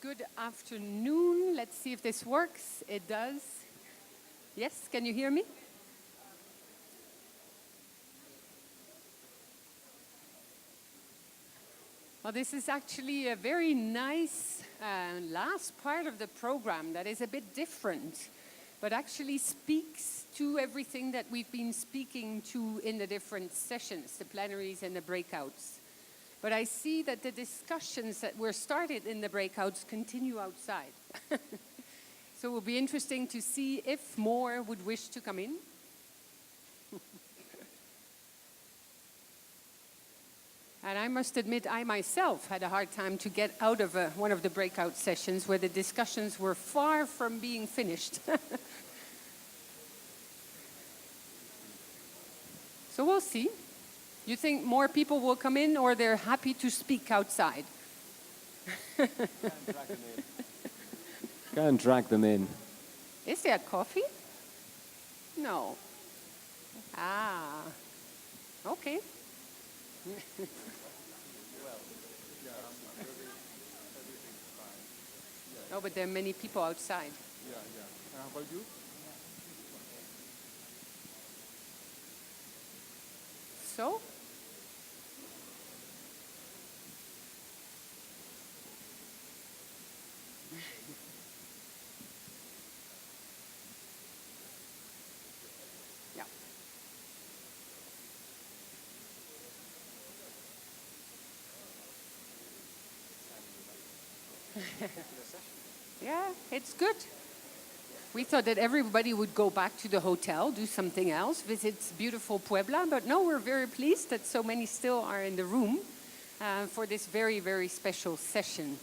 Good afternoon. Let's see if this works. It does. Yes, can you hear me? Well, this is actually a very nice last part of the program that is a bit different, but actually speaks to everything that we've been speaking to in the different sessions, the plenaries and the breakouts. But I see that the discussions that were started in the breakouts continue outside. So it will be interesting to see if more would wish to come in. And I must admit, I myself had a hard time to get out of one of the breakout sessions where the discussions were far from being finished. So we'll see. You think more people will come in, or they're happy to speak outside? Go and drag them in. Is there coffee? No. Ah. Okay. Oh, but there are many people outside. Yeah. How about you? So? Yeah. Yeah, it's good. We thought that everybody would go back to the hotel, do something else, visit beautiful Puebla, but no, we're very pleased that so many still are in the room for this very, very special session.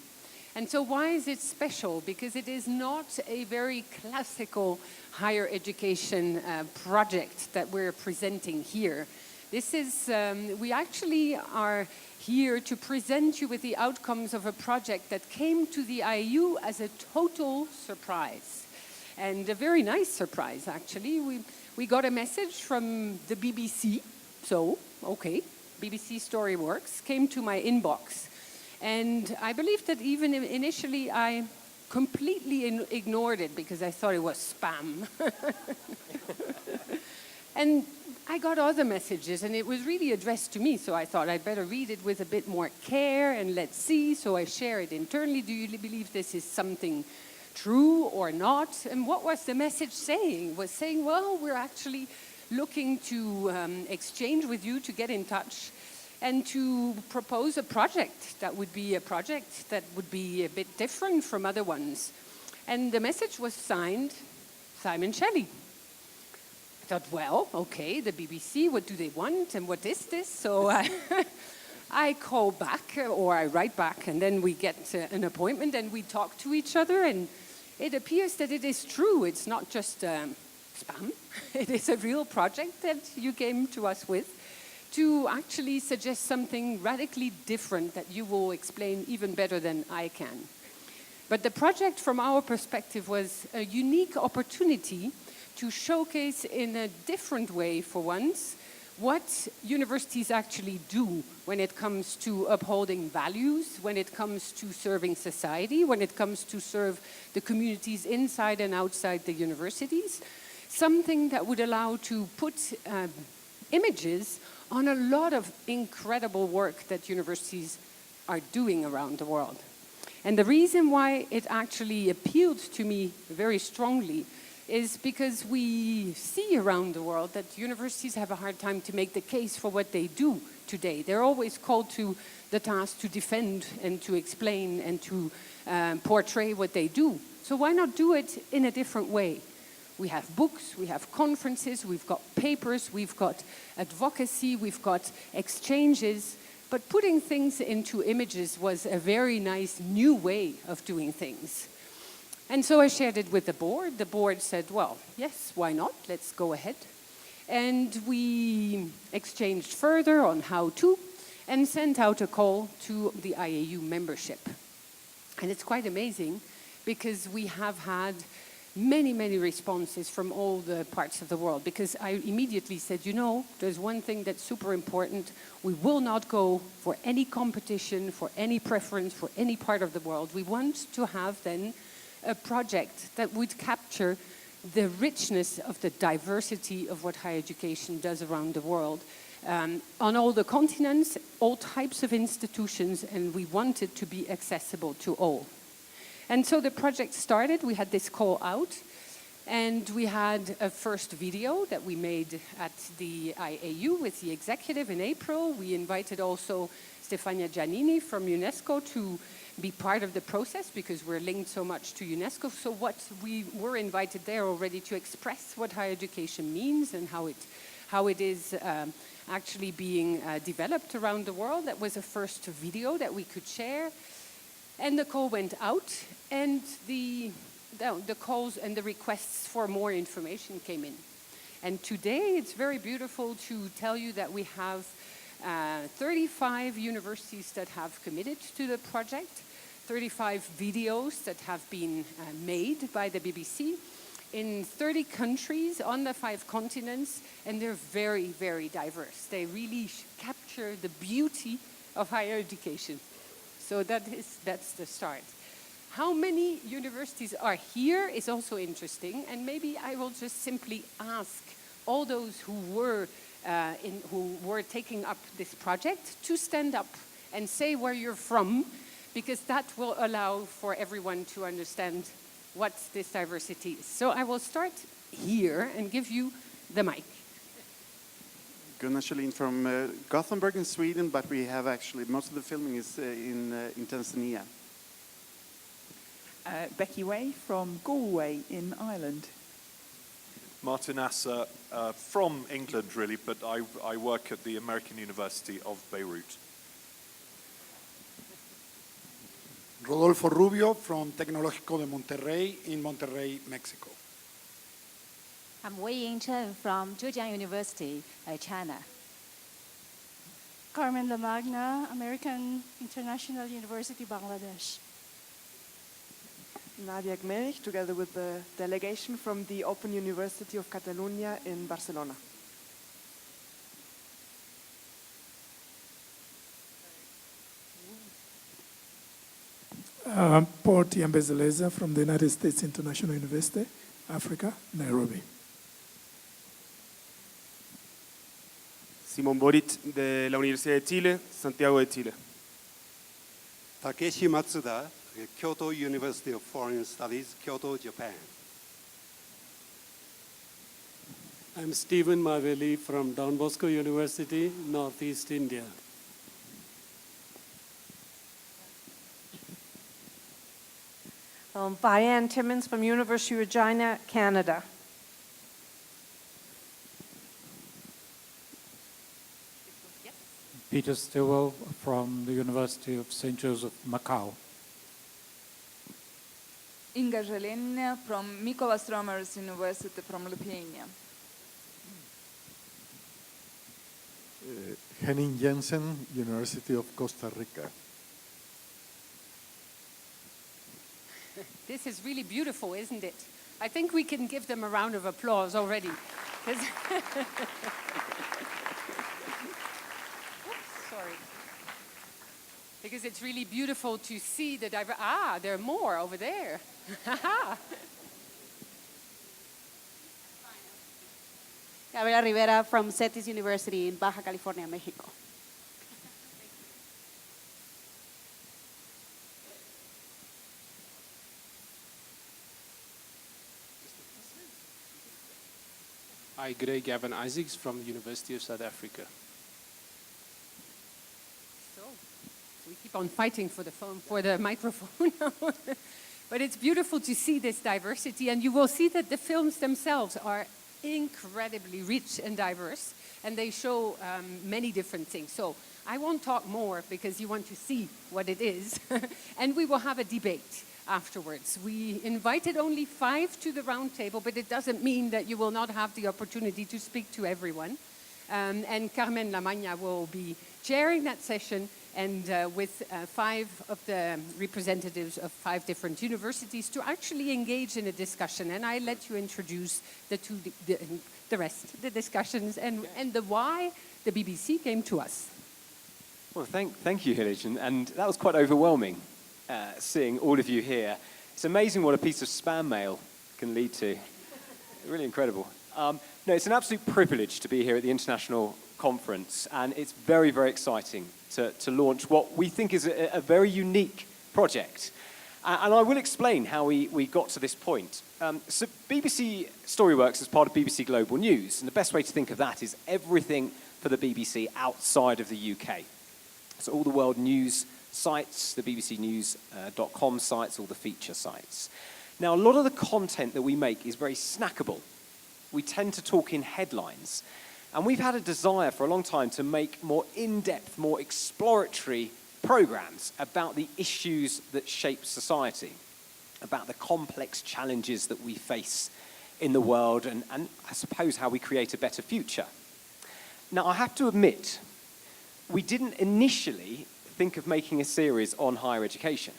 And so why is it special? Because it is not a very classical higher education project that we're presenting here. This is, we actually are here to present you with the outcomes of a project that came to the IAU as a total surprise. And a very nice surprise, actually. We got a message from the BBC, so, okay, BBC Story Works, came to my inbox. And I believe that even initially I completely ignored it because I thought it was spam. And I got other messages, and it was really addressed to me, so I thought I'd better read it with a bit more care, and let's see. So I share it internally. Do you believe this is something true or not? And what was the message saying? It was saying, well, we're actually looking to exchange with you, to get in touch, and to propose a project that would be a project that would be a bit different from other ones. And the message was signed Simon Shelley. I thought, well, okay, the BBC, what do they want, and what is this? So I call back, or I write back, and then we get an appointment, and we talk to each other, and it appears that it is true. It's not just spam. It is a real project that you came to us with to actually suggest something radically different that you will explain even better than I can. But the project, from our perspective, was a unique opportunity to showcase in a different way, for once, what universities actually do when it comes to upholding values, when it comes to serving society, when it comes to serve the communities inside and outside the universities. Something that would allow to put images on a lot of incredible work that universities are doing around the world. And the reason why it actually appealed to me very strongly is because we see around the world that universities have a hard time to make the case for what they do today. They're always called to the task to defend and to explain and to portray what they do. So why not do it in a different way? We have books, we have conferences, we've got papers, we've got advocacy, we've got exchanges, but putting things into images was a very nice new way of doing things. And so I shared it with the board. The board said, well, yes, why not? Let's go ahead. And we exchanged further on how to, and sent out a call to the IAU membership. And it's quite amazing because we have had many, many responses from all the parts of the world, because I immediately said, you know, there's one thing that's super important. We will not go for any competition, for any preference, for any part of the world. We want to have then a project that would capture the richness of the diversity of what higher education does around the world. On all the continents, all types of institutions, and we want it to be accessible to all. And so the project started. We had this call out, and we had a first video that we made at the IAU with the executive in April. We invited also Stefania Giannini from UNESCO to be part of the process, because we're linked so much to UNESCO. So what we were invited there already to express what higher education means and how it is actually being developed around the world. That was a first video that we could share. And the call went out, and the calls and the requests for more information came in. And today it's very beautiful to tell you that we have 35 universities that have committed to the project, 35 videos that have been made by the BBC in 30 countries on the 5 continents, and they're very, very diverse. They really capture the beauty of higher education. So that's the start. How many universities are here is also interesting, and maybe I will just simply ask all those who were taking up this project to stand up and say where you're from, because that will allow for everyone to understand what this diversity is. So I will start here and give you the mic. Gunnar Kjellin from Gothenburg in Sweden, but we have actually, most of the filming is in Tanzania. Becky Way from Galway in Ireland. Martin Asser from England, really, but I work at the American University of Beirut. Rodolfo Rubio from Tecnológico de Monterrey in Monterrey, Mexico. I'm Wei Ying Chen from Zhejiang University, China. Carmen Lamagna, American International University, Bangladesh. Nadia Gmelch, together with the delegation from the Open University of Catalonia in Barcelona. Paul Tiambezaleza from the United States International University, Africa, Nairobi. Simón Borit de la Universidad de Chile, Santiago de Chile. Takeshi Matsuda, Kyoto University of Foreign Studies, Kyoto, Japan. I'm Stephen Maveli from Don Bosco University, Northeast India. Diane Timmons from University of Regina, Canada. Peter Stillwell from the University of St. Joseph, Macau. Inga Želin from Mykolas Romer's University from Lithuania. Henning Jensen, University of Costa Rica. This is really beautiful, isn't it? I think we can give them a round of applause already. Sorry. Because it's really beautiful to see the there are more over there. Gabriela Rivera from CETIS University in Baja California, Mexico. Hi, good day, Gavin Isaacs from the University of South Africa. So we keep on fighting for the microphone. But it's beautiful to see this diversity, and you will see that the films themselves are incredibly rich and diverse, and they show many different things. So I won't talk more because you want to see what it is, and we will have a debate afterwards. We invited only 5 to the round table, but it doesn't mean that you will not have the opportunity to speak to everyone. And Carmen Lamagna will be chairing that session, and with 5 of the representatives of 5 different universities to actually engage in a discussion. And I let you introduce the rest, the discussions, and the why the BBC came to us. Well, thank you, Hillage, and that was quite overwhelming, seeing all of you here. It's amazing what a piece of spam mail can lead to. Really incredible. No, it's an absolute privilege to be here at the International Conference, and it's very, very exciting to launch what we think is a very unique project. And I will explain how we got to this point. So BBC Storyworks is part of BBC Global News, and the best way to think of that is everything for the BBC outside of the UK. So all the world news sites, the bbcnews.com sites, all the feature sites. Now, a lot of the content that we make is very snackable. We tend to talk in headlines. And we've had a desire for a long time to make more in-depth, more exploratory programs about the issues that shape society, about the complex challenges that we face in the world, and I suppose how we create a better future. Now, I have to admit, we didn't initially think of making a series on higher education.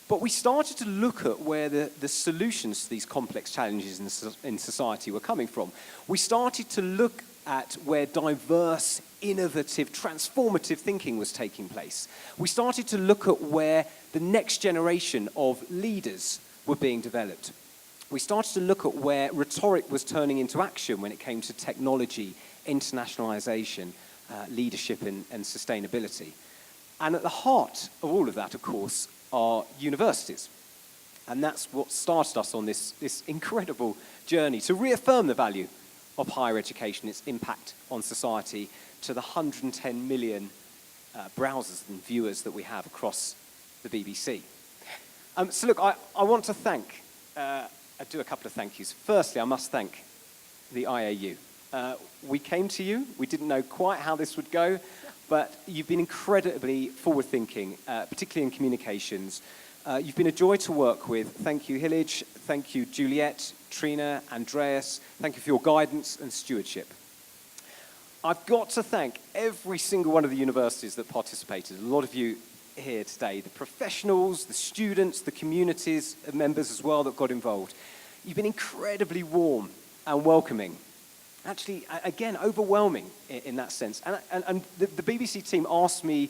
But we started to look at where the solutions to these complex challenges in society were coming from. We started to look at where diverse, innovative, transformative thinking was taking place. We started to look at where the next generation of leaders were being developed. We started to look at where rhetoric was turning into action when it came to technology, internationalization, leadership and sustainability. And at the heart of all of that, of course, are universities. And that's what started us on this incredible journey to reaffirm the value of higher education, its impact on society, to the 110 million browsers and viewers that we have across the BBC. So look, I want to thank, I do a couple of thank yous. Firstly, I must thank the IAU. We came to you, we didn't know quite how this would go, but you've been incredibly forward-thinking, particularly in communications. You've been a joy to work with. Thank you, Hillage. Thank you, Juliet, Trina, Andreas. Thank you for your guidance and stewardship. I've got to thank every single one of the universities that participated. A lot of you here today, the professionals, the students, the communities of members as well that got involved. You've been incredibly warm and welcoming. Actually, again, overwhelming in that sense. And the BBC team asked me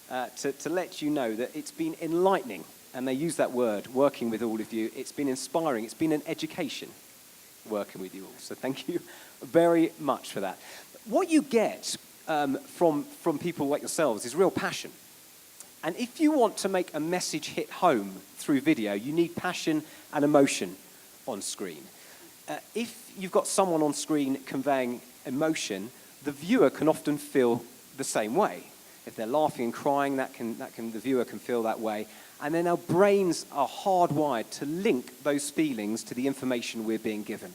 to let you know that it's been enlightening, and they use that word, working with all of you. It's been inspiring. It's been an education working with you all. So thank you very much for that. What you get from people like yourselves is real passion. And if you want to make a message hit home through video, you need passion and emotion on screen. If you've got someone on screen conveying emotion, the viewer can often feel the same way. If they're laughing and crying, the viewer can feel that way. And then our brains are hardwired to link those feelings to the information we're being given.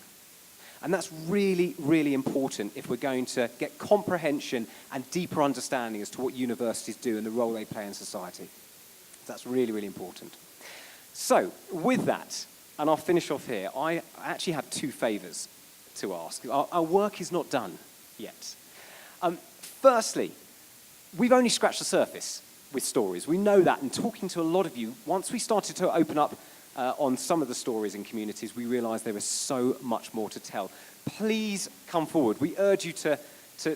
And that's really, really important if we're going to get comprehension and deeper understanding as to what universities do and the role they play in society. That's really, really important. So, with that, and I'll finish off here, I actually have 2 favors to ask. Our work is not done yet. Firstly, we've only scratched the surface with stories. We know that, and talking to a lot of you, once we started to open up on some of the stories in communities, we realized there is so much more to tell. Please come forward. We urge you to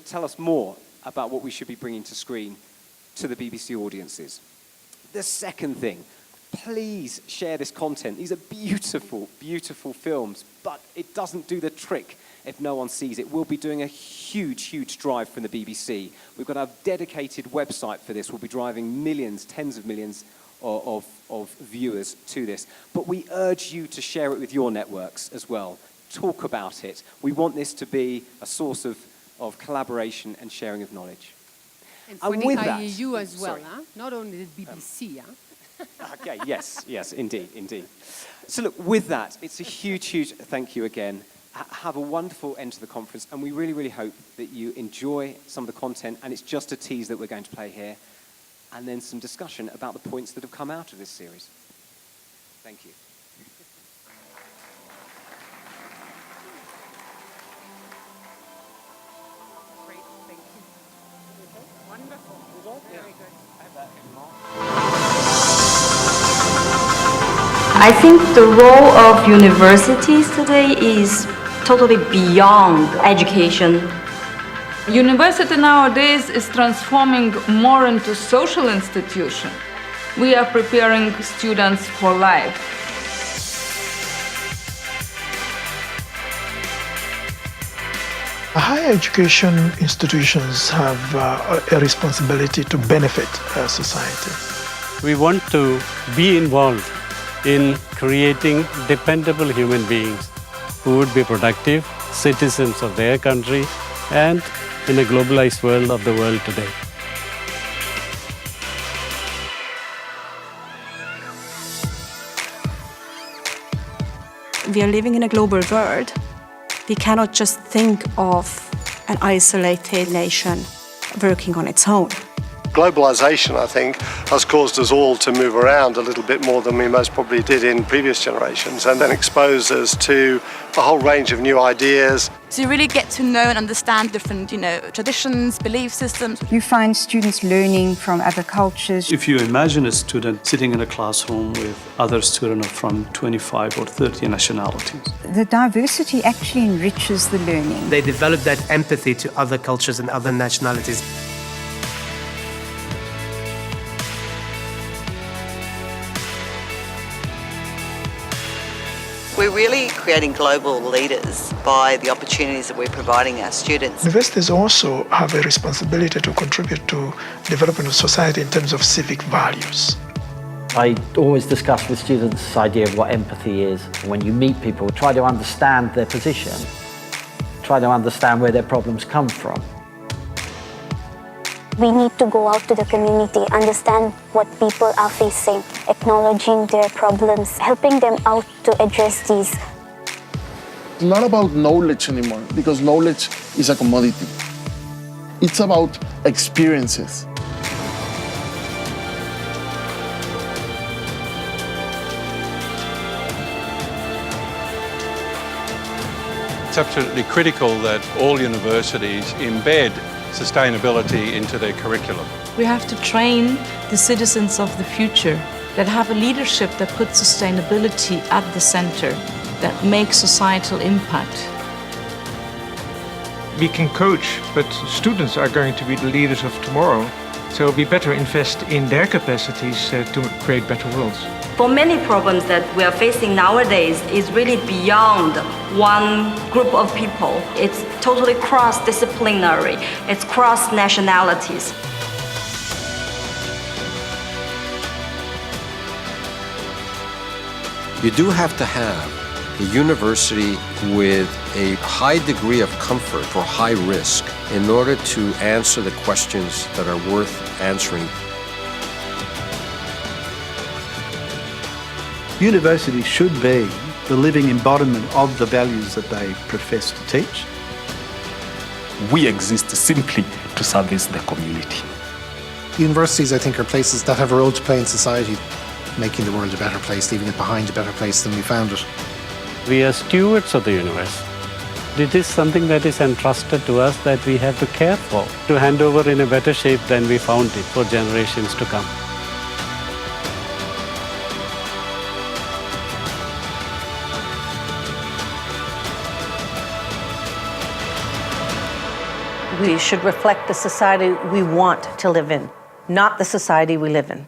tell us more about what we should be bringing to screen to the BBC audiences. The second thing, please share this content. These are beautiful, beautiful films, but it doesn't do the trick if no one sees it. We'll be doing a huge, huge drive from the BBC. We've got a dedicated website for this. We'll be driving millions, tens of millions of viewers to this. But we urge you to share it with your networks as well. Talk about it. We want this to be a source of collaboration and sharing of knowledge. And for the IAU as well, huh? Not only the BBC, huh? Okay, yes, indeed. So look, with that, it's a huge, huge thank you again. Have a wonderful end to the conference, and we really, really hope that you enjoy some of the content, and it's just a tease that we're going to play here, and then some discussion about the points that have come out of this series. Thank you. Great, thank you. Wonderful. I think the role of universities today is totally beyond education. University nowadays is transforming more into social institution. We are preparing students for life. Higher education institutions have a responsibility to benefit society. We want to be involved in creating dependable human beings who would be productive citizens of their country and in a globalized world of the world today. We are living in a global world. We cannot just think of an isolated nation working on its own. Globalization, I think, has caused us all to move around a little bit more than we most probably did in previous generations, and then expose us to a whole range of new ideas. To really get to know and understand different, traditions, belief systems. You find students learning from other cultures. If you imagine a student sitting in a classroom with other students from 25 or 30 nationalities. The diversity actually enriches the learning. They develop that empathy to other cultures and other nationalities. We're really creating global leaders by the opportunities that we're providing our students. Universities also have a responsibility to contribute to development of society in terms of civic values. I always discuss with students this idea of what empathy is. When you meet people, try to understand their position, try to understand where their problems come from. We need to go out to the community, understand what people are facing, acknowledging their problems, helping them out to address these. It's not about knowledge anymore, because knowledge is a commodity. It's about experiences. It's absolutely critical that all universities embed sustainability into their curriculum. We have to train the citizens of the future that have a leadership that puts sustainability at the center, that makes societal impact. We can coach, but students are going to be the leaders of tomorrow, so we better invest in their capacities to create better worlds. For many problems that we are facing nowadays is really beyond one group of people. It's totally cross-disciplinary. It's cross-nationalities. You do have to have a university with a high degree of comfort for high risk in order to answer the questions that are worth answering. Universities should be the living embodiment of the values that they profess to teach. We exist simply to service the community. Universities, I think, are places that have a role to play in society, making the world a better place, leaving it behind a better place than we found it. We are stewards of the universe. It is something that is entrusted to us that we have to care for, to hand over in a better shape than we found it for generations to come. We should reflect the society we want to live in, not the society we live in.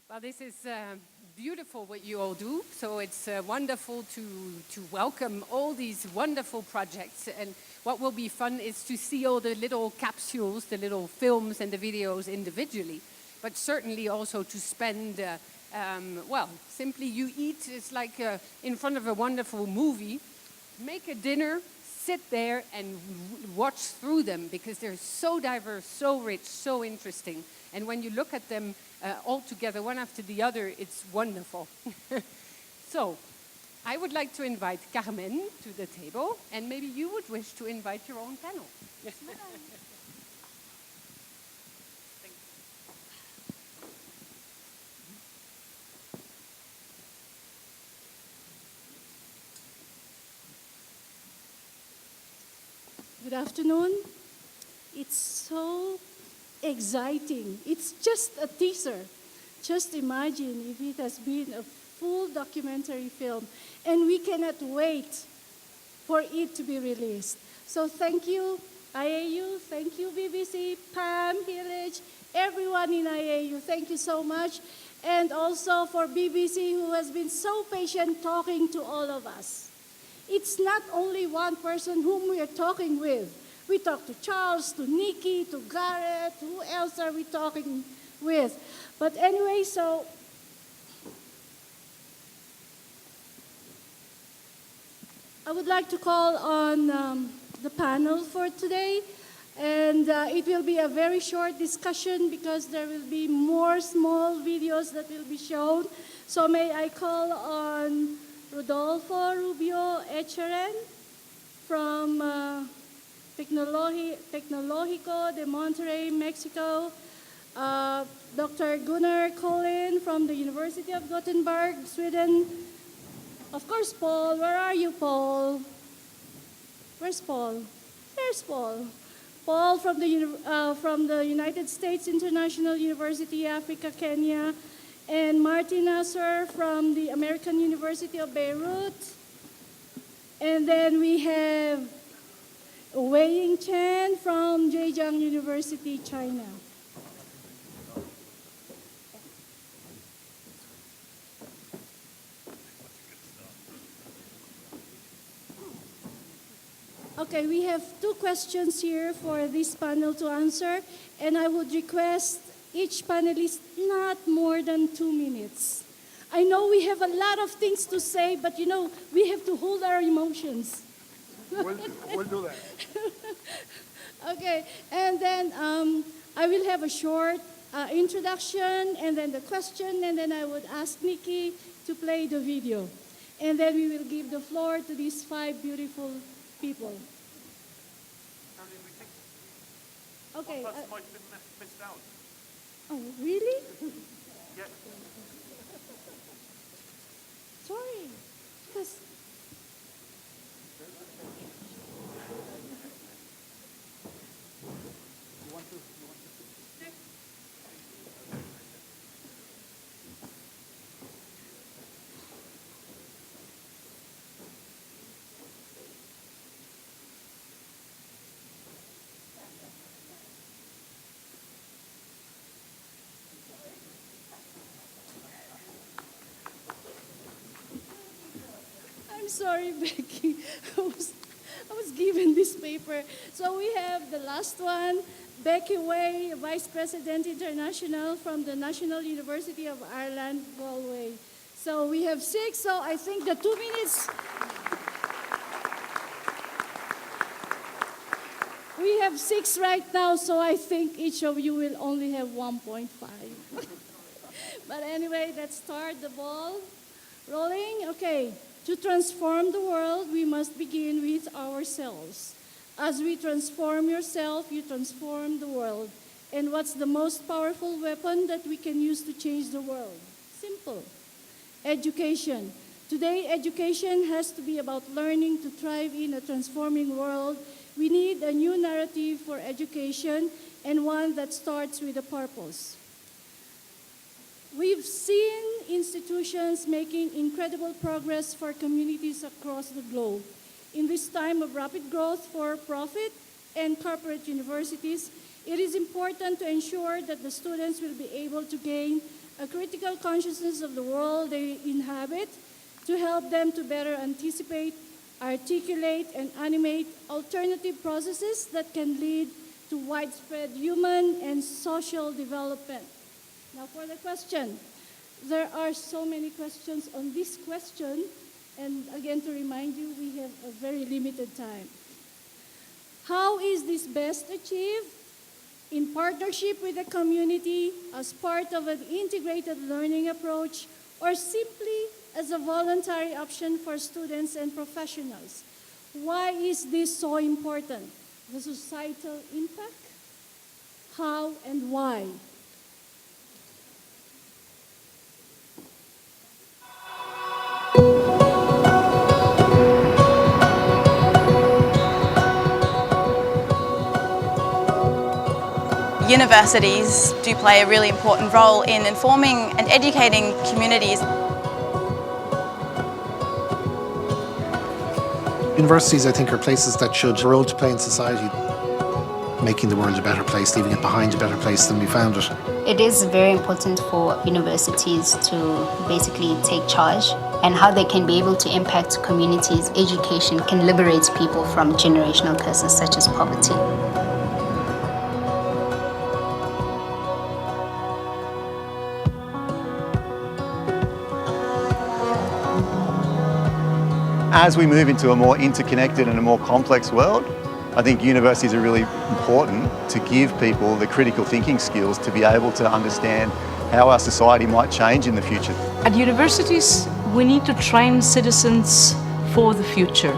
Well, this is beautiful what you all do. So it's wonderful to welcome all these wonderful projects. And what will be fun is to see all the little capsules, the little films and the videos individually. But certainly also to spend, well, simply you eat, it's like in front of a wonderful movie. Make a dinner, sit there and watch through them because they're so diverse, so rich, so interesting. And when you look at them all together, one after the other, it's wonderful. So, I would like to invite Carmen to the table, and maybe you would wish to invite your own panel. Yes. Good afternoon. It's so exciting. It's just a teaser. Just imagine if it has been a full documentary film, and we cannot wait for it to be released. So thank you, IAU, thank you, BBC, Pam, Hillage, everyone in IAU, thank you so much. And also for BBC, who has been so patient talking to all of us. It's not only one person whom we are talking with. We talk to Charles, to Nikki, to Garrett, who else are we talking with? But anyway, so I would like to call on the panel for today, and it will be a very short discussion because there will be more small videos that will be shown. So may I call on Rodolfo Rubio Echeren from Tecnológico de Monterrey, Mexico, Dr. Gunnar Collin from the University of Gothenburg, Sweden. Of course, Paul. Where are you, Paul? Where's Paul? There's Paul. Paul from the United States International University, Africa, Kenya, and Martin Nasser from the American University of Beirut. And then we have Wei Ying Chen from Zhejiang University, China. Okay, we have 2 questions here for this panel to answer, and I would request each panelist not more than 2 minutes. I know we have a lot of things to say, but you know, we have to hold our emotions. We'll do that. Okay, and then I will have a short introduction, and then the question, and then I would ask Nikki to play the video. And then we will give the floor to these 5 beautiful people. Okay. Missed out. Oh, really? Yeah. Sorry, because I'm sorry, Becky. I was given this paper. So we have the last one, Becky Way, Vice President International from the National University of Ireland, Galway. So we have 6, so I think the 2 minutes. We have 6 right now, so I think each of you will only have 1.5. But anyway, let's start the ball rolling. Okay. To transform the world, we must begin with ourselves. As we transform yourself, you transform the world. And what's the most powerful weapon that we can use to change the world? Simple. Education. Today, education has to be about learning to thrive in a transforming world. We need a new narrative for education, and one that starts with a purpose. We've seen institutions making incredible progress for communities across the globe. In this time of rapid growth for profit and corporate universities, it is important to ensure that the students will be able to gain a critical consciousness of the world they inhabit, to help them to better anticipate, articulate, and animate alternative processes that can lead to widespread human and social development. Now for the question. There are so many questions on this question, and again to remind you, we have a very limited time. How is this best achieved? In partnership with the community, as part of an integrated learning approach, or simply as a voluntary option for students and professionals. Why is this so important? The societal impact? How and why? Universities do play a really important role in informing and educating communities. Universities, I think, are places that should have a role to play in society, making the world a better place, leaving it behind a better place than we found it. It is very important for universities to basically take charge and how they can be able to impact communities. Education can liberate people from generational curses such as poverty. As we move into a more interconnected and a more complex world, I think universities are really important to give people the critical thinking skills to be able to understand how our society might change in the future. At universities, we need to train citizens for the future.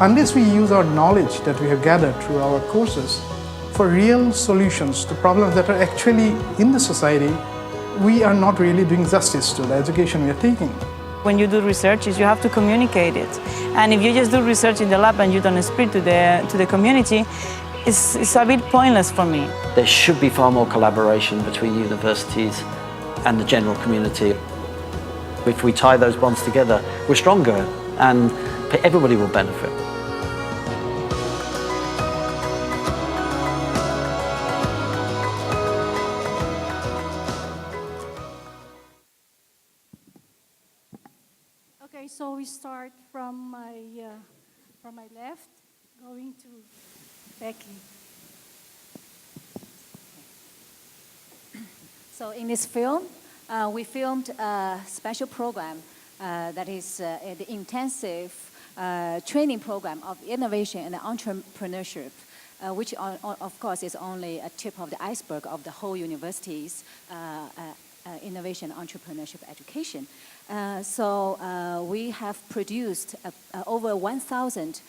Unless we use our knowledge that we have gathered through our courses for real solutions to problems that are actually in the society, we are not really doing justice to the education we are taking. When you do research, you have to communicate it. And if you just do research in the lab and you don't speak to the community, it's a bit pointless for me. There should be far more collaboration between universities and the general community. If we tie those bonds together, we're stronger and everybody will benefit. Okay, so we start from my left, going to Becky. So in this film, we filmed a special program that is the intensive training program of innovation and entrepreneurship, which of course is only a tip of the iceberg of the whole university's innovation entrepreneurship education. So we have produced over 1,000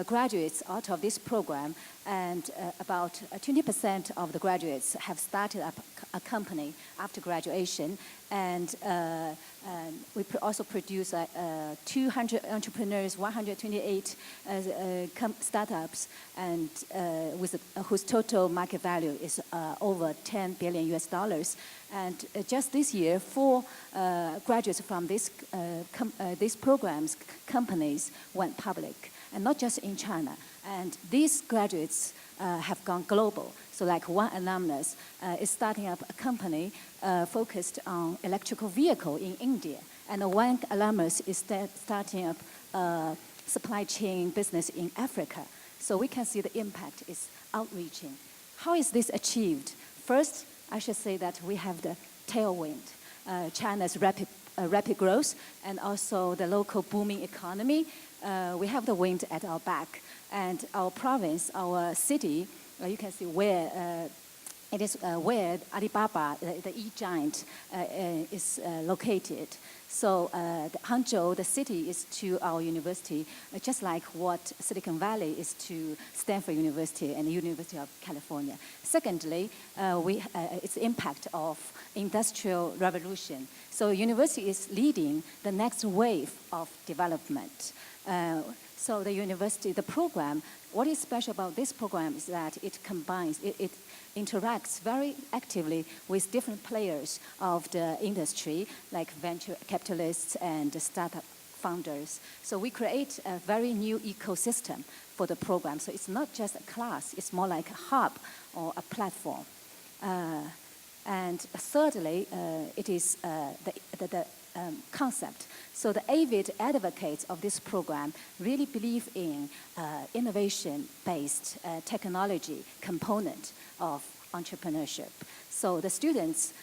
graduates out of this program, and about 20% of the graduates have started up a company after graduation. And we also produce 200 entrepreneurs, 128 startups, and whose total market value is over $10 billion US. And just this year, 4 graduates from these programs, companies, went public, and not just in China. And these graduates have gone global. So like one alumnus is starting up a company focused on electrical vehicle in India. And one alumnus is starting up a supply chain business in Africa. So we can see the impact is outreaching. How is this achieved? First, I should say that we have the tailwind, China's rapid growth, and also the local booming economy. We have the wind at our back. And our province, our city, you can see where it is where Alibaba, the e-giant, is located. So Hangzhou, the city, is to our university, just like what Silicon Valley is to Stanford University and the University of California. Secondly, its impact of industrial revolution. So university is leading the next wave of development. So the university, the program, what is special about this program is that it combines, it interacts very actively with different players of the industry, like venture capitalists and startup founders. So we create a very new ecosystem for the program. So it's not just a class, it's more like a hub or a platform. And thirdly, it is the concept. So the avid advocates of this program really believe in innovation-based technology component of entrepreneurship. So the students,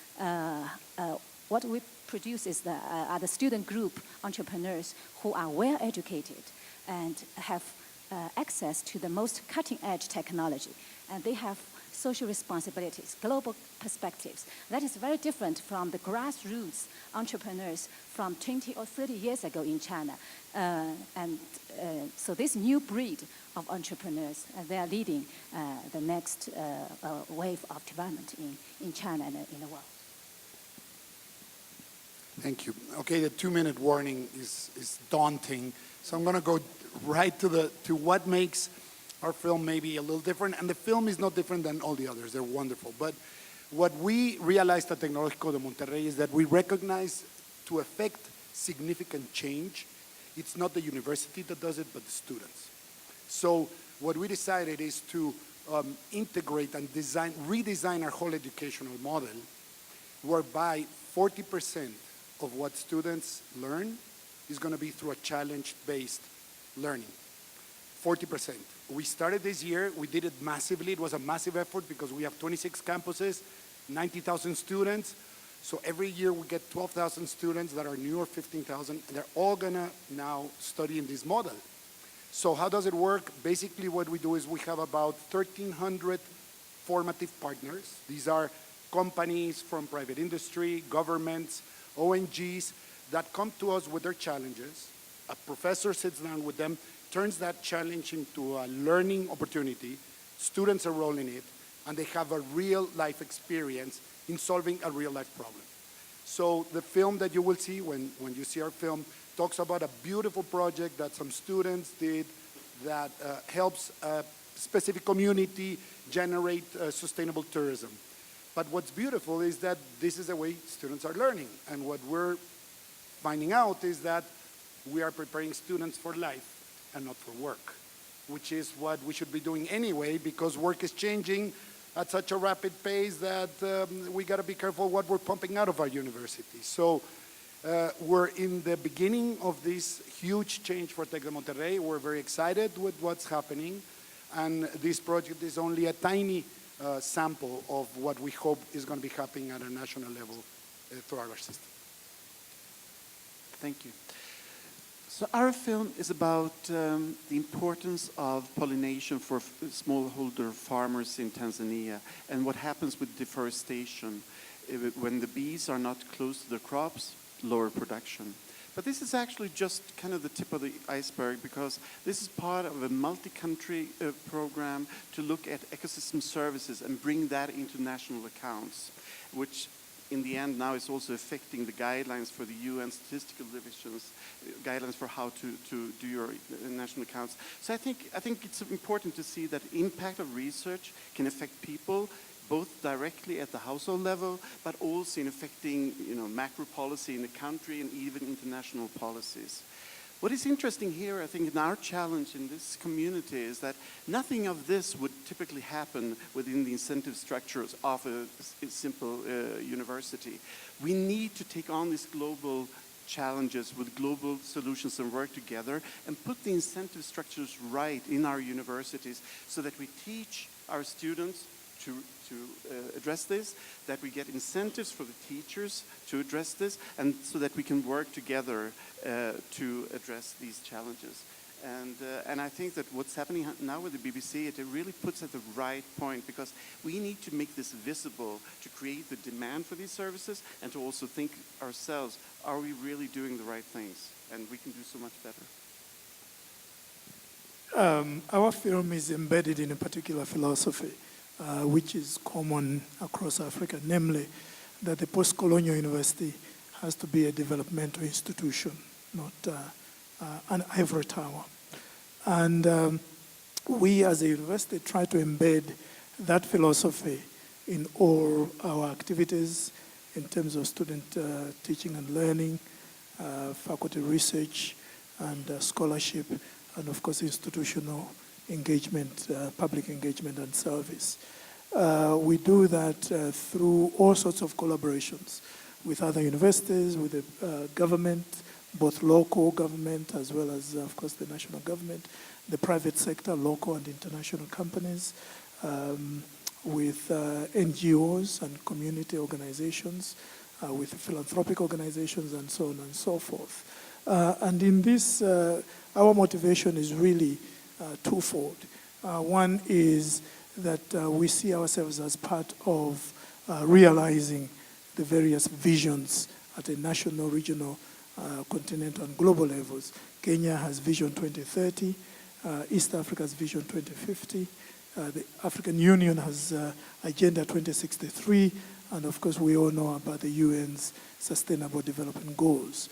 what we produce is are the student group entrepreneurs who are well educated and have access to the most cutting-edge technology. And they have social responsibilities, global perspectives. That is very different from the grassroots entrepreneurs from 20 or 30 years ago in China. So this new breed of entrepreneurs, they are leading the next wave of development in China and in the world. Thank you. Okay, the 2-minute warning is daunting. So I'm going to go right to what makes Our film may be a little different, and the film is not different than all the others. They're wonderful. But what we realized at Tecnológico de Monterrey is that we recognize to effect significant change, it's not the university that does it, but the students. So what we decided is to integrate and redesign our whole educational model, whereby 40% of what students learn is going to be through a challenge-based learning. 40%. We started this year, we did it massively. It was a massive effort because we have 26 campuses, 90,000 students. So every year we get 12,000 students that are new, or 15,000, and they're all gonna now study in this model. So how does it work? Basically what we do is we have about 1,300 formative partners. These are companies from private industry, governments, ONGs that come to us with their challenges. A professor sits down with them, turns that challenge into a learning opportunity. Students enroll in it, and they have a real life experience in solving a real life problem. So the film that you will see when you see our film talks about a beautiful project that some students did that helps a specific community generate sustainable tourism. But what's beautiful is that this is the way students are learning. And what we're finding out is that we are preparing students for life and not for work, which is what we should be doing anyway, because work is changing at such a rapid pace that we got to be careful what we're pumping out of our university. So we're in the beginning of this huge change for Tec de Monterrey. We're very excited with what's happening, and this project is only a tiny sample of what we hope is going to be happening at a national level throughout our system. Thank you. So our film is about the importance of pollination for smallholder farmers in Tanzania and what happens with deforestation. When the bees are not close to the crops, lower production. But this is actually just kind of the tip of the iceberg, because this is part of a multi-country program to look at ecosystem services and bring that into national accounts, which in the end now is also affecting the guidelines for the UN statistical divisions, guidelines for how to do your national accounts. So I think it's important to see that impact of research can affect people, both directly at the household level, but also in affecting macro policy in the country and even international policies. What is interesting here, I think, in our challenge in this community is that nothing of this would typically happen within the incentive structures of a simple university. We need to take on these global challenges with global solutions and work together and put the incentive structures right in our universities so that we teach our students to address this, that we get incentives for the teachers to address this, and so that we can work together to address these challenges. And I think that what's happening now with the BBC, it really puts at the right point, because we need to make this visible to create the demand for these services and to also think ourselves, are we really doing the right things? And we can do so much better. Our film is embedded in a particular philosophy, which is common across Africa, namely that the post-colonial university has to be a developmental institution, not an ivory tower. And we as a university try to embed that philosophy in all our activities in terms of student teaching and learning, faculty research and scholarship, and of course institutional engagement, public engagement and service. We do that through all sorts of collaborations with other universities, with the government, both local government as well as, of course, the national government, the private sector, local and international companies, with NGOs and community organizations, with philanthropic organizations and so on and so forth. And in this, our motivation is really twofold. One is that we see ourselves as part of realizing the various visions at a national, regional, continental, and global levels. Kenya has Vision 2030, East Africa's Vision 2050, the African Union has Agenda 2063, and of course we all know about the UN's Sustainable Development Goals.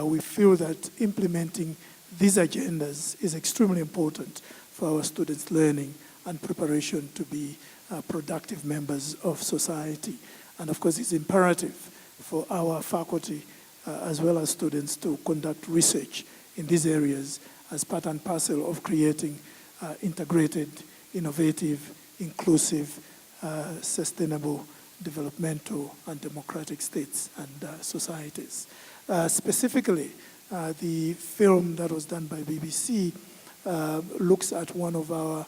We feel that implementing these agendas is extremely important for for our students' learning and preparation to be productive members of society. And of course, it's imperative for our faculty as well as students to conduct research in these areas as part and parcel of creating integrated, innovative, inclusive, sustainable, developmental and democratic states and societies. Specifically, the film that was done by BBC looks at one of our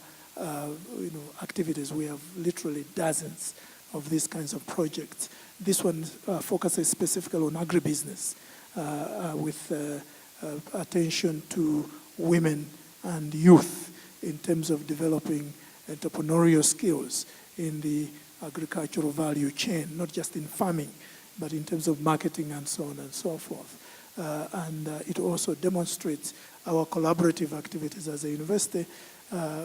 activities. We have literally dozens of these kinds of projects. This one focuses specifically on agribusiness with attention to women and youth in terms of developing entrepreneurial skills in the agricultural value chain, not just in farming, but in terms of marketing and so on and so forth. And it also demonstrates our collaborative activities as a university.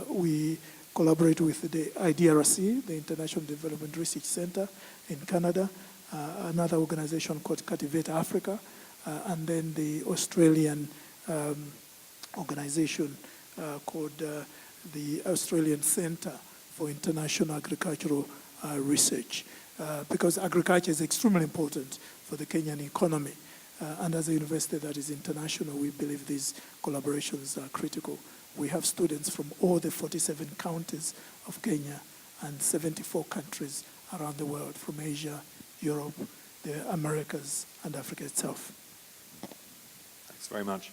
We collaborate with the IDRC, the International Development Research Center in Canada, another organization called Cultivate Africa, and then the Australian organization called the Australian Center for International Agricultural Research, because agriculture is extremely important for the Kenyan economy. And as a university that is international, we believe these collaborations are critical. We have students from all the 47 counties of Kenya and 74 countries around the world, from Asia, Europe, the Americas, and Africa itself. Thanks very much.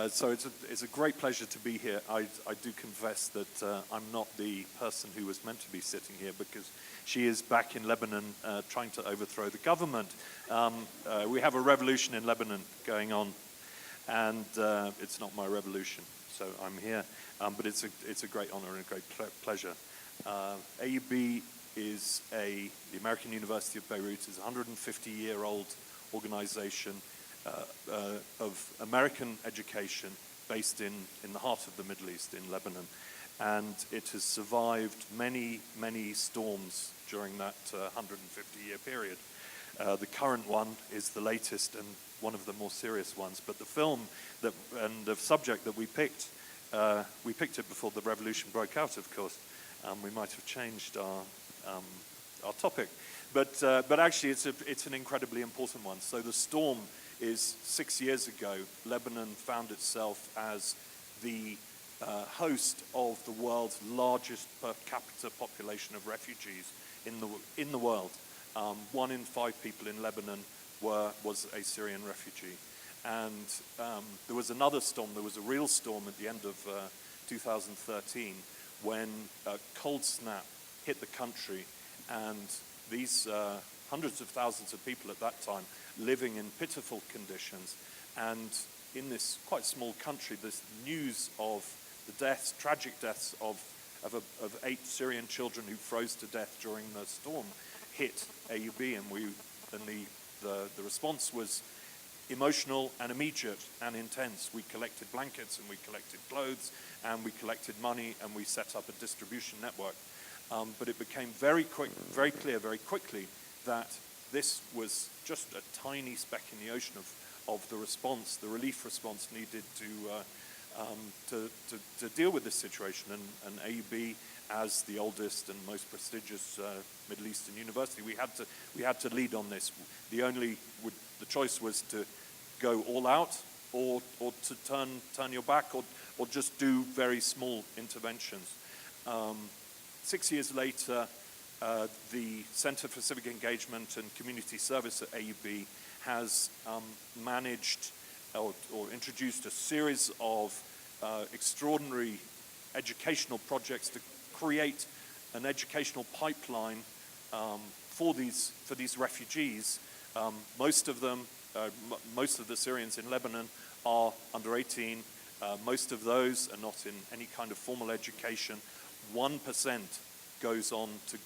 So it's a great pleasure to be here. I do confess that I'm not the person who was meant to be sitting here, because she is back in Lebanon trying to overthrow the government. We have a revolution in Lebanon going on, and it's not my revolution, so I'm here. But it's a great honor and a great pleasure. AUB is the American University of Beirut is a 150-year-old organization of American education based in the heart of the Middle East, in Lebanon. And it has survived many, many storms during that 150-year period. The current one is the latest and one of the more serious ones. But the film and the subject that we picked it before the revolution broke out, of course. We might have changed our topic. But actually, it's an incredibly important one. So the storm is 6 years ago. Lebanon found itself as the host of the world's largest per capita population of refugees in the world. 1 in 5 people in Lebanon was a Syrian refugee. And there was another storm. There was a real storm at the end of 2013 when a cold snap hit the country, and these hundreds of thousands of people at that time living in pitiful conditions. And in this quite small country, this news of the tragic deaths of 8 Syrian children who froze to death during the storm hit AUB, and the response was emotional and immediate and intense. We collected blankets and we collected clothes and we collected money and we set up a distribution network. But it became very clear very quickly that this was just a tiny speck in the ocean of the response, the relief response needed to deal with this situation. And AUB, as the oldest and most prestigious Middle Eastern university, we had to lead on this. The choice was to go all out, or to turn your back, or just do very small interventions. 6 years later, the Center for Civic Engagement and Community Service at AUB has managed or introduced a series of extraordinary educational projects to create an educational pipeline for these refugees. Most of the Syrians in Lebanon are under 18. Most of those are not in any kind of formal education. 1% goes on to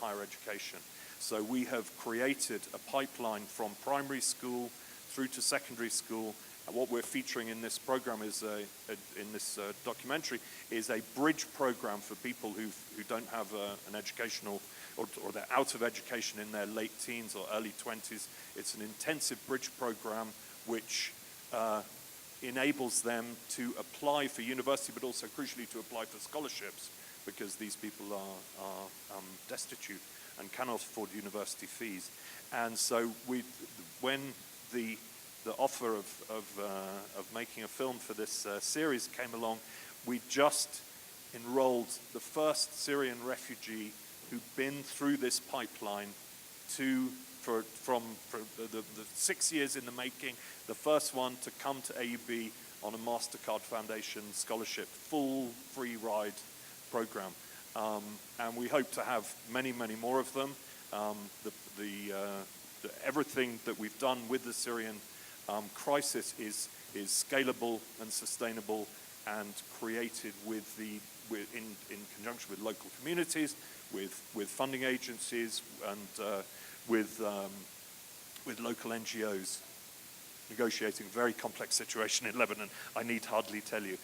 higher education. So we have created a pipeline from primary school through to secondary school. And what we're featuring in this program is in this documentary is a bridge program for people who don't have an educational, or they're out of education in their late teens or early 20s. It's an intensive bridge program which enables them to apply for university, but also crucially to apply for scholarships, because these people are destitute and cannot afford university fees. And so when the offer of making a film for this series came along, we just enrolled the first Syrian refugee who'd been through this pipeline from the 6 years in the making, the first one to come to AUB on a MasterCard Foundation scholarship, full free ride program. And we hope to have many, many more of them. Everything that we've done with the Syrian crisis is scalable and sustainable and created in conjunction with local communities, with funding agencies, and with local NGOs, negotiating a very complex situation in Lebanon, I need hardly tell you.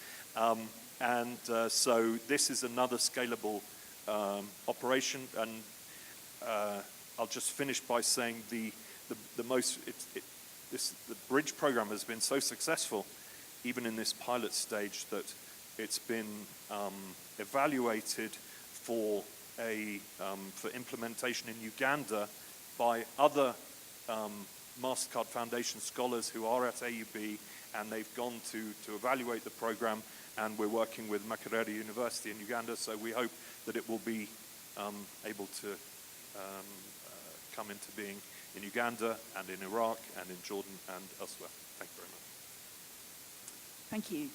So this is another scalable operation, and I'll just finish by saying the bridge program has been so successful, even in this pilot stage, that it's been evaluated for implementation in Uganda by other MasterCard Foundation scholars who are at AUB, and they've gone to evaluate the program, and we're working with Makerere University in Uganda, so we hope that it will be able to come into being in Uganda and in Iraq and in Jordan and elsewhere. Thank you very much. Thank you.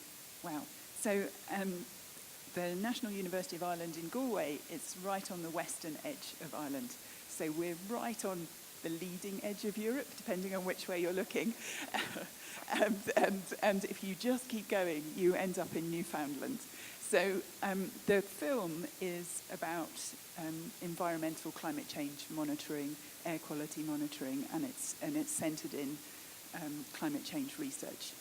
Wow. So the National University of Ireland in Galway is right on the western edge of Ireland. So we're right on the leading edge of Europe, depending on which way you're looking. And if you just keep going, you end up in Newfoundland. So the film is about environmental climate change monitoring, air quality monitoring, and it's centered in climate change research,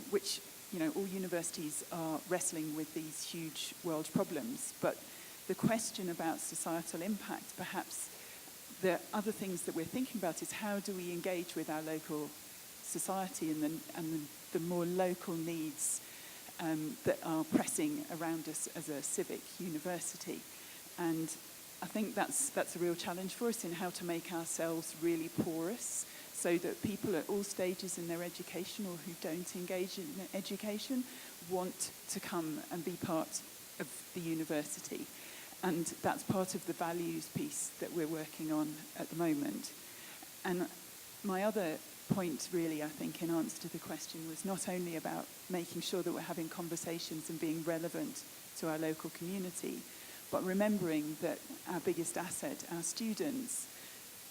which, you know, all universities are wrestling with these huge world problems. But the question about societal impact, perhaps the other things that we're thinking about is how do we engage with our local society and the more local needs that are pressing around us as a civic university. And I think that's a real challenge for us in how to make ourselves really porous so that people at all stages in their education or who don't engage in education want to come and be part of the university. And that's part of the values piece that we're working on at the moment. And my other point really, I think, in answer to the question was not only about making sure that we're having conversations and being relevant to our local community, but remembering that our biggest asset, our students,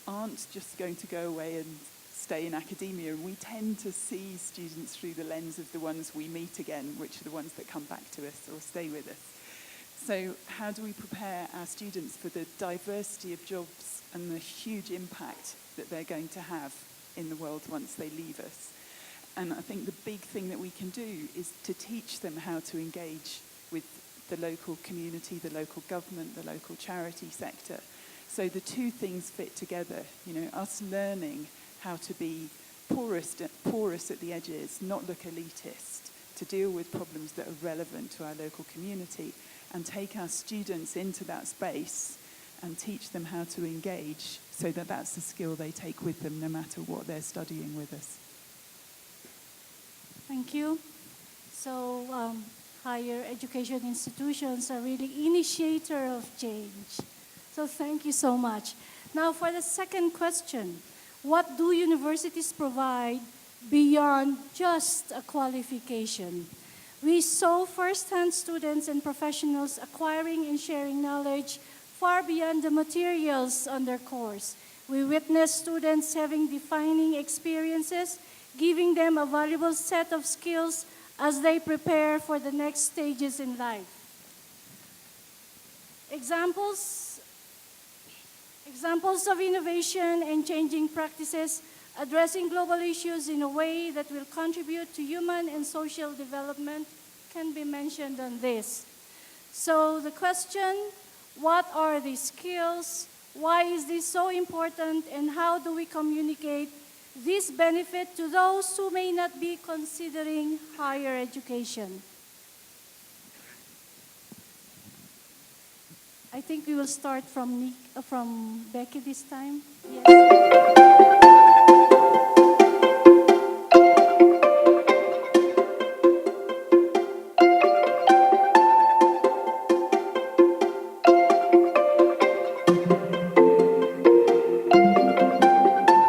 aren't just going to go away and stay in academia. We tend to see students through the lens of the ones we meet again, which are the ones that come back to us or stay with us. So how do we prepare our students for the diversity of jobs and the huge impact that they're going to have in the world once they leave us? And I think the big thing that we can do is to teach them how to engage with the local community, the local government, the local charity sector. So the two things fit together, you know, us learning how to be porous at the edges, not look elitist, to deal with problems that are relevant to our local community, and take our students into that space and teach them how to engage so that that's a skill they take with them no matter what they're studying with us. Thank you. So higher education institutions are really initiator of change. So thank you so much. Now for the second question, what do universities provide beyond just a qualification? We saw firsthand students and professionals acquiring and sharing knowledge far beyond the materials on their course. We witnessed students having defining experiences, giving them a valuable set of skills as they prepare for the next stages in life. Examples of innovation and changing practices addressing global issues in a way that will contribute to human and social development can be mentioned on this. So the question, what are these skills? Why is this so important? And how do we communicate This benefit to those who may not be considering higher education. I think we will start from Becky this time. Yes.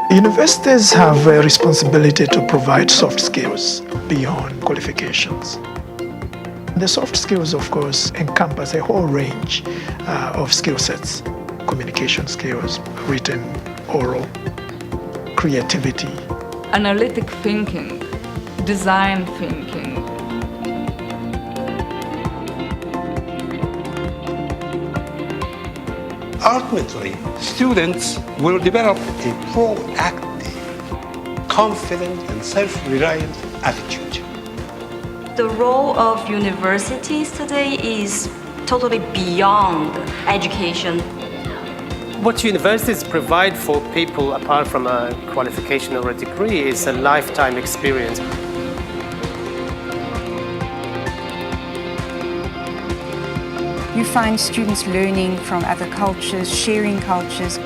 Universities have a responsibility to provide soft skills beyond qualifications. The soft skills, of course, encompass a whole range of skill sets: communication skills, written, oral, creativity, analytic thinking, design thinking. Ultimately, students will develop a proactive, confident, and self-reliant attitude. The role of universities today is totally beyond education. What universities provide for people, apart from a qualification or a degree, is a lifetime experience. You find students learning from other cultures, sharing cultures.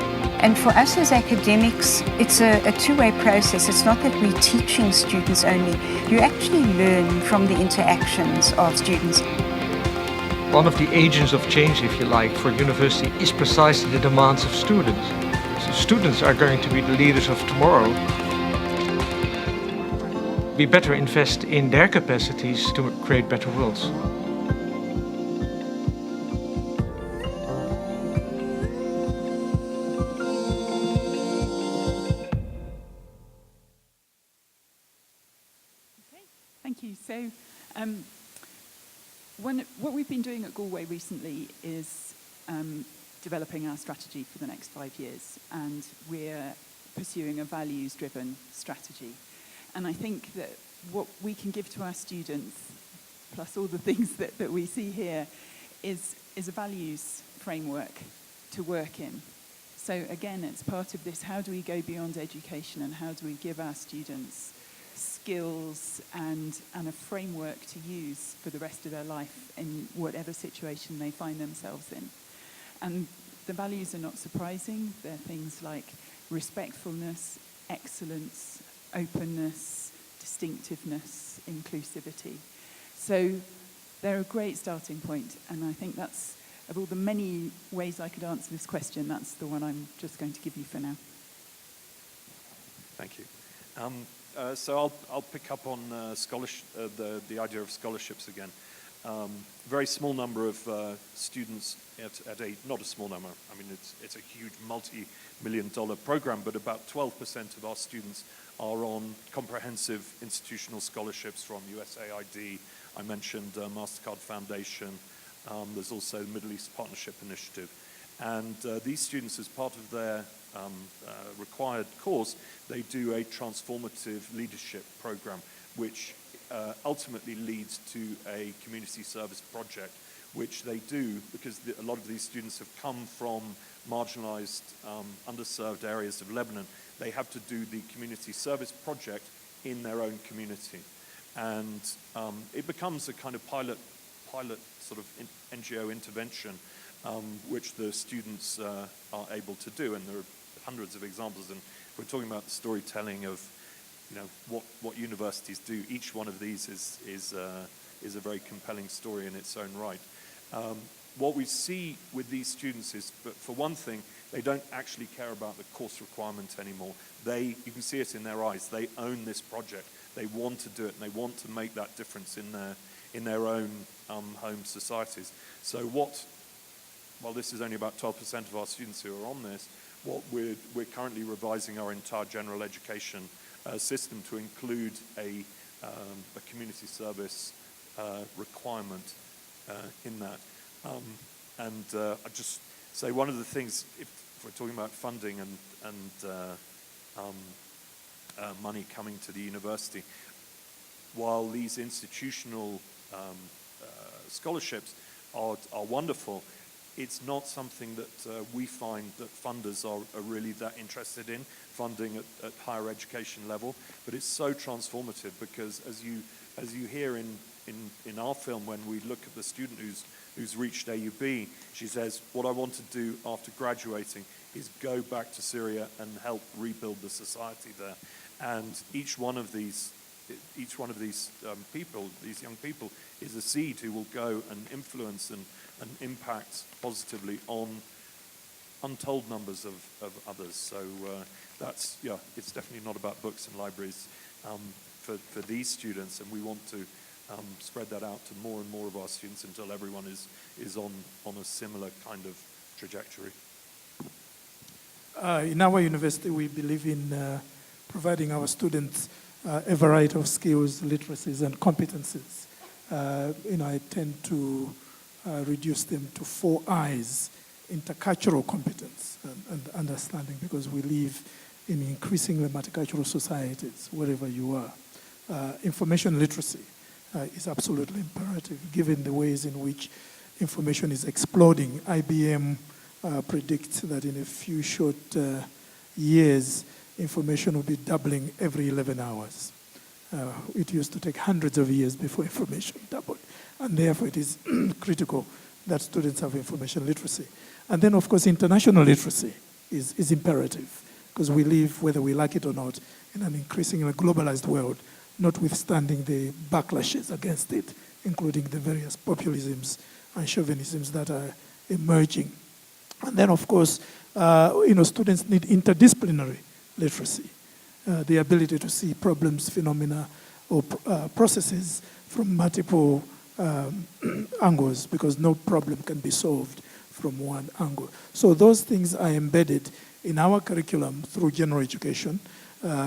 And for us as academics, it's a two-way process. It's not that we're teaching students only. You actually learn from the interactions of students. One of the agents of change, if you like, for university is precisely the demands of students. So students are going to be the leaders of tomorrow. We better invest in their capacities to create better worlds. Thank you. So what we've been doing at Galway recently is developing our strategy for the next 5 years, and we're pursuing a values-driven strategy. And I think that what we can give to our students, plus all the things that we see here, is a values framework to work in. So again, it's part of this: how do we go beyond education, and how do we give our students skills and a framework to use for the rest of their life in whatever situation they find themselves in. And the values are not surprising. They're things like respectfulness, excellence, openness, distinctiveness, inclusivity. So they're a great starting point, and I think that's, of all the many ways I could answer this question, that's the one I'm just going to give you for now. Thank you. So I'll pick up on the idea of scholarships again. Very small number of students at a, not a small number, I mean it's a huge multi-million-dollar program, but about 12% of our students are on comprehensive institutional scholarships from USAID. I mentioned MasterCard Foundation. There's also the Middle East Partnership Initiative. And these students, as part of their required course, they do a transformative leadership program, which ultimately leads to a community service project, which they do because a lot of these students have come from marginalized, underserved areas of Lebanon. They have to do the community service project in their own community. And it becomes a kind of pilot sort of NGO intervention, which the students are able to do. And there are hundreds of examples. And if we're talking about the storytelling of, you know, what universities do, each one of these is a very compelling story in its own right. What we see with these students is, for one thing, they don't actually care about the course requirement anymore. You can see it in their eyes. They own this project. They want to do it, and they want to make that difference in their own home societies. So while this is only about 12% of our students who are on this, what we're currently revising our entire general education system to include a community service requirement in that. And I just say one of the things, if we're talking about funding and money coming to the university, while these institutional scholarships are wonderful, it's not something that we find that funders are really that interested in, funding at higher education level, but it's so transformative because as you hear in our film, when we look at the student who's reached AUB, she says, what I want to do after graduating is go back to Syria and help rebuild the society there. And each one of these people, these young people, is a seed who will go and influence and impact positively on untold numbers of others. So that's, yeah, it's definitely not about books and libraries for these students, and we want to spread that out to more and more of our students until everyone is on a similar kind of trajectory. In our university, we believe in providing our students a variety of skills, literacies, and competencies. I tend to reduce them to 4 I's: intercultural competence and understanding, because we live in increasingly multicultural societies, wherever you are. Information literacy is absolutely imperative, given the ways in which information is exploding. IBM predicts that in a few short years, information will be doubling every 11 hours. It used to take hundreds of years before information doubled. And therefore, it is critical that students have information literacy. And then, of course, international literacy is imperative, because we live, whether we like it or not, in an increasingly globalized world, notwithstanding the backlashes against it, including the various populisms and chauvinisms that are emerging. And then, of course, students need interdisciplinary literacy, the ability to see problems, phenomena, or processes from multiple angles, because no problem can be solved from one angle. So those things are embedded in our curriculum through general education.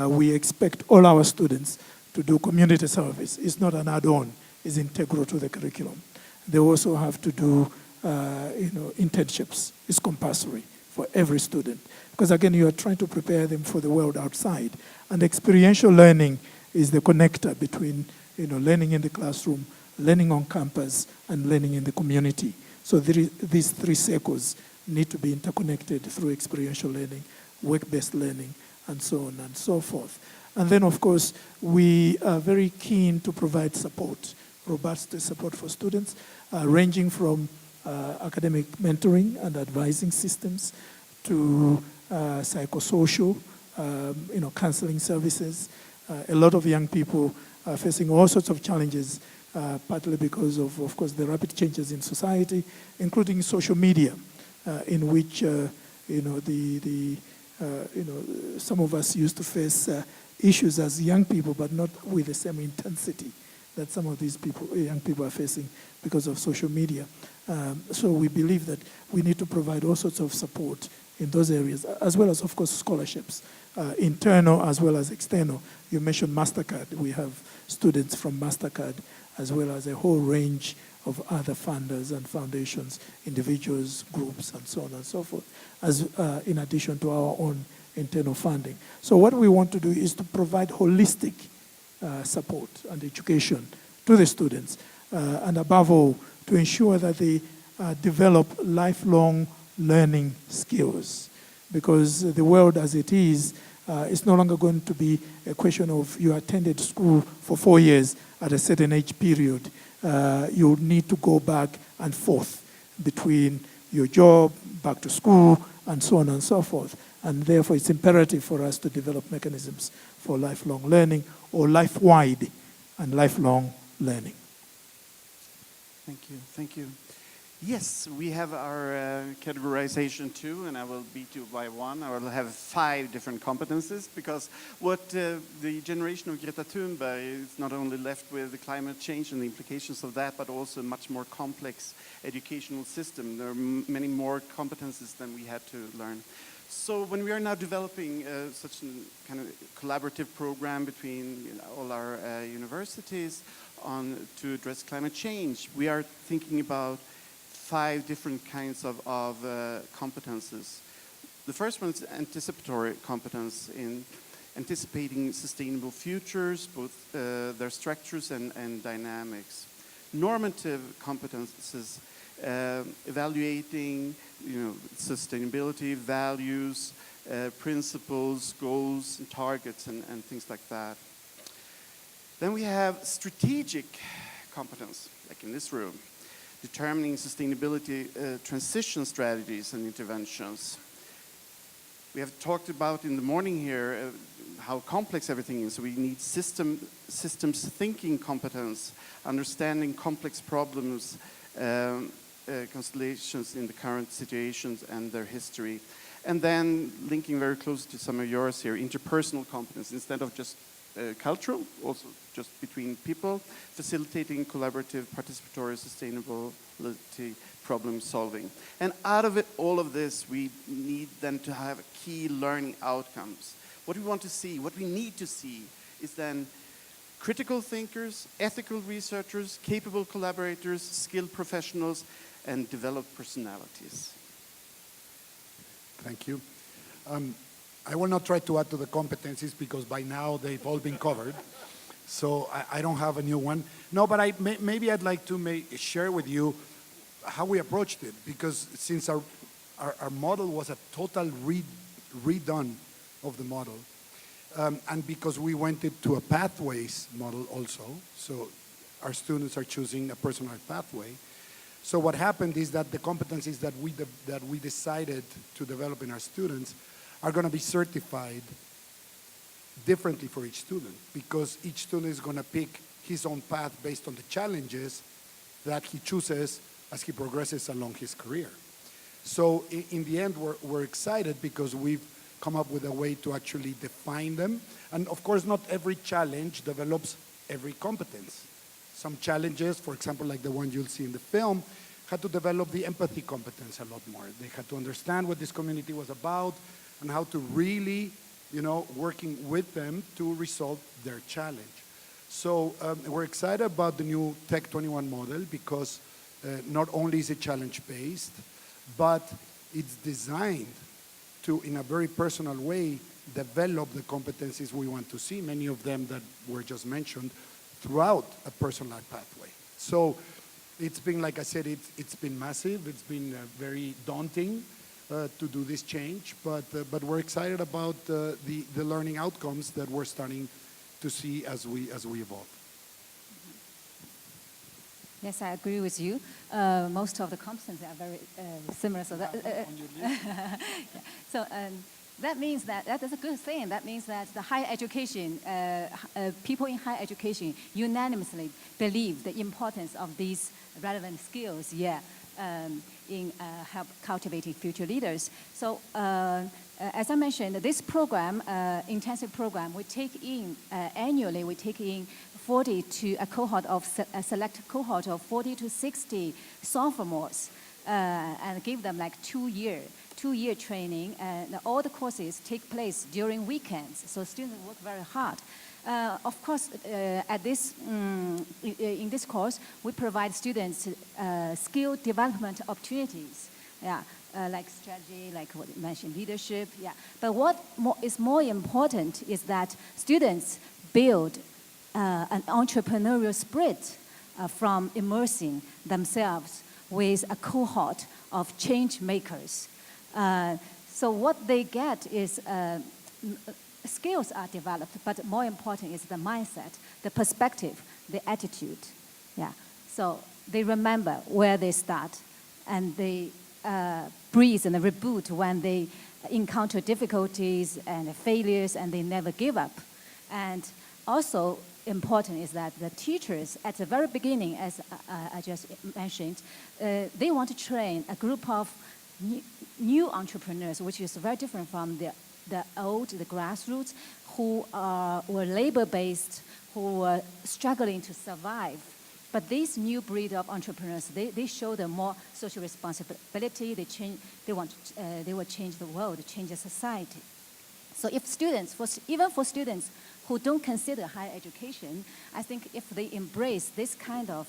We expect all our students to do community service. It's not an add-on, it's integral to the curriculum. They also have to do internships. It's compulsory for every student, because again, you are trying to prepare them for the world outside. And experiential learning is the connector between learning in the classroom, learning on campus, and learning in the community. So these 3 circles need to be interconnected through experiential learning, work-based learning, and so on and so forth. And then, of course, we are very keen to provide support, robust support for students, ranging from academic mentoring and advising systems to psychosocial, counseling services. A lot of young people are facing all sorts of challenges, partly because of course, the rapid changes in society, including social media, in which some of us used to face issues as young people, but not with the same intensity that some of these young people are facing because of social media. So we believe that we need to provide all sorts of support in those areas, as well as, of course, scholarships, internal as well as external. You mentioned MasterCard. We have students from MasterCard, as well as a whole range of other funders and foundations, individuals, groups, and so on and so forth, as in addition to our own internal funding. So what we want to do is to provide holistic support and education to the students, and above all, to ensure that they develop lifelong learning skills. Because the world as it is no longer going to be a question of you attended school for 4 years at a certain age period. You need to go back and forth between your job, back to school, and so on and so forth. And therefore, it's imperative for us to develop mechanisms for lifelong learning, or life-wide and lifelong learning. Thank you, thank you. Yes, we have our categorization too, and I will beat you by one. I will have 5 different competencies, because what the generation of Greta Thunberg is not only left with the climate change and the implications of that, but also a much more complex educational system. There are many more competencies than we had to learn. So when we are now developing such a kind of collaborative program between all our universities to address climate change, we are thinking about 5 different kinds of competences. The first one is anticipatory competence, in anticipating sustainable futures, both their structures and dynamics. Normative competences evaluating, sustainability, values, principles, goals, and targets, and things like that. Then we have strategic competence, like in this room, determining sustainability transition strategies and interventions. We have talked about in the morning here how complex everything is. So we need systems thinking competence, understanding complex problems, constellations in the current situations and their history. And then linking very close to some of yours here, interpersonal competence, instead of just cultural, also just between people, facilitating collaborative, participatory, sustainability, problem solving. And out of it, all of this, we need then to have key learning outcomes. What we want to see, what we need to see is then critical thinkers, ethical researchers, capable collaborators, skilled professionals, and developed personalities. Thank you. I will not try to add to the competencies because by now they've all been covered. So I don't have a new one. No, but maybe I'd like to share with you how we approached it, because since our model was a total redone of the model, and because we went into a pathways model also, so our students are choosing a personalized pathway. So what happened is that the competencies that we decided to develop in our students are going to be certified differently for each student, because each student is going to pick his own path based on the challenges that he chooses as he progresses along his career. So in the end, we're excited because we've come up with a way to actually define them. And of course, not every challenge develops every competence. Some challenges, for example, like the one you'll see in the film, had to develop the empathy competence a lot more. They had to understand what this community was about and how to really, working with them to resolve their challenge. So we're excited about the new Tech 21 model because not only is it challenge-based, but it's designed to, in a very personal way, develop the competencies we want to see, many of them that were just mentioned, throughout a personalized pathway. So it's been, like I said, it's been massive. It's been very daunting to do this change, but we're excited about the learning outcomes that we're starting to see as we evolve. Yes, I agree with you. Most of the competencies are very similar. So that means that is a good thing. That means that the higher education, people in higher education unanimously believe the importance of these relevant skills, in help cultivating future leaders. So as I mentioned, this program, intensive program, we take in, annually, we take in 40 to a select cohort of 40 to 60 sophomores and give them like two-year training, and all the courses take place during weekends, so students work very hard. Of course, in this course, we provide students skill development opportunities, like strategy, like what you mentioned, leadership, But what is more important is that students build an entrepreneurial spirit from immersing themselves with a cohort of change makers. So what they get is skills are developed, but more important is the mindset, the perspective, the attitude. So they remember where they start, and they breathe and reboot when they encounter difficulties and failures, and they never give up. And also important is that the teachers at the very beginning, as I just mentioned, they want to train a group of new entrepreneurs, which is very different from the grassroots, who were labor-based, who were struggling to survive. But this new breed of entrepreneurs, they show them more social responsibility. They will change the world, change the society. So if students, even for students who don't consider higher education, I think if they embrace this kind of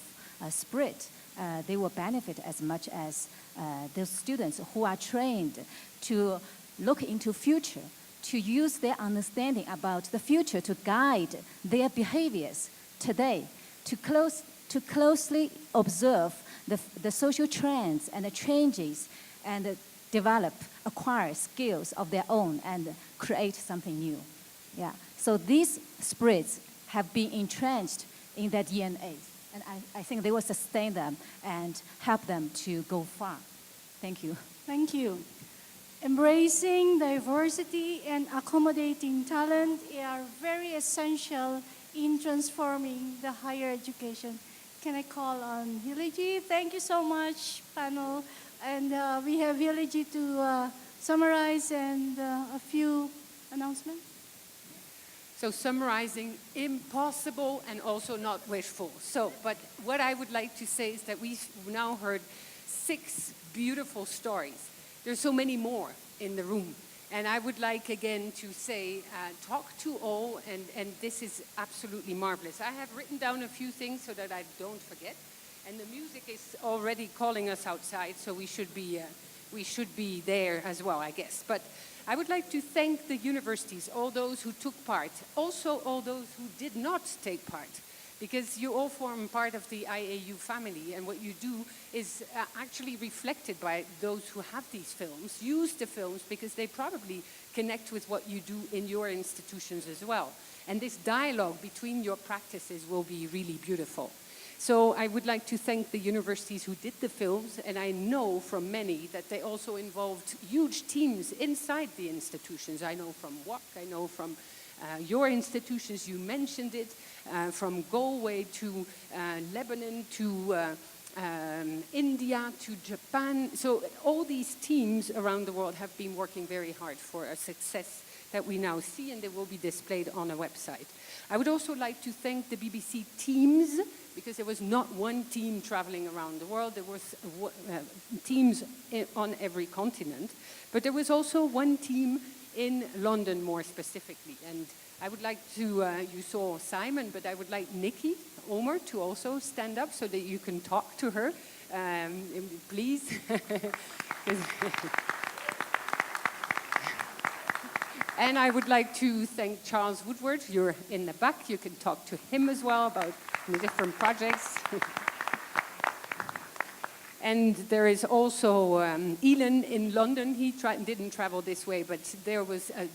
spirit, they will benefit as much as those students who are trained to look into future, to use their understanding about the future to guide their behaviors today, to closely observe the social trends and the changes and develop, acquire skills of their own and create something new. Yeah. So these spirits have been entrenched in their DNA, and I think they will sustain them and help them to go far. Thank you. Thank you. Embracing diversity and accommodating talent are very essential in transforming the higher education. Can I call on Hiliji? Thank you so much, panel. And we have Hiliji to summarize and a few announcements. So summarizing, impossible and also not wishful. So, but what I would like to say is that we've now heard 6 beautiful stories. There's so many more in the room. And I would like again to say, talk to all, and this is absolutely marvelous. I have written down a few things so that I don't forget. And the music is already calling us outside, so we should be there as well, I guess. But I would like to thank the universities, all those who took part, also all those who did not take part, because you all form part of the IAU family, and what you do is actually reflected by those who have these films. Use the films because they probably connect with what you do in your institutions as well. And this dialogue between your practices will be really beautiful. So I would like to thank the universities who did the films, and I know from many that they also involved huge teams inside the institutions. I know from WAC, I know from your institutions, you mentioned it, from Galway to Lebanon to India to Japan. So all these teams around the world have been working very hard for a success that we now see, and they will be displayed on a website. I would also like to thank the BBC teams, because there was not one team traveling around the world. There was teams on every continent, but there was also one team in London more specifically. And I would like to, you saw Simon, but I would like Nikki Omer to also stand up so that you can talk to her, please. And I would like to thank Charles Woodward. You're in the back. You can talk to him as well about the different projects. And there is also Elon in London. He didn't travel this way, but there was a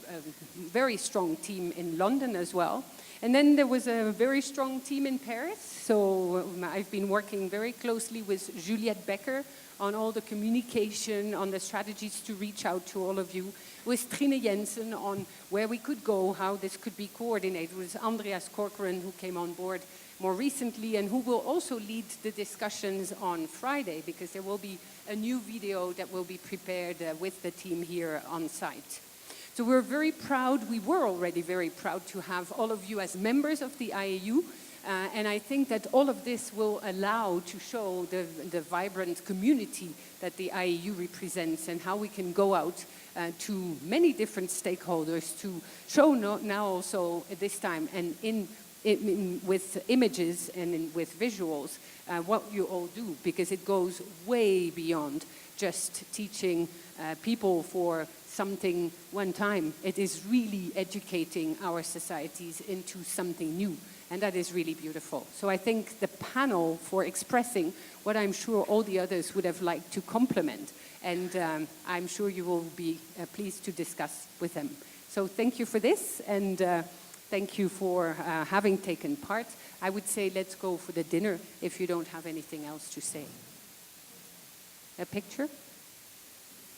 very strong team in London as well. And then there was a very strong team in Paris. So I've been working very closely with Juliette Becker on all the communication, on the strategies to reach out to all of you, with Trine Jensen on where we could go, how this could be coordinated, with Andreas Corcoran, who came on board more recently and who will also lead the discussions on Friday, because there will be a new video that will be prepared with the team here on site. So we're very proud, we were already very proud to have all of you as members of the IAU. And I think that all of this will allow to show the vibrant community that the IAU represents, and how we can go out to many different stakeholders to show now also this time and with images and with visuals what you all do, because it goes way beyond just teaching people for something one time. It is really educating our societies into something new. And that is really beautiful. So I thank the panel for expressing what I'm sure all the others would have liked to compliment. And I'm sure you will be pleased to discuss with them. So thank you for this, and thank you for having taken part. I would say let's go for the dinner if you don't have anything else to say. A picture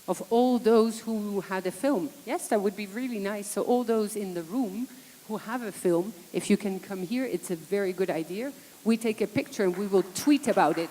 of all those who had a film. Yes, that would be really nice. So all those in the room who have a film, if you can come here, it's a very good idea. We take a picture and we will tweet about it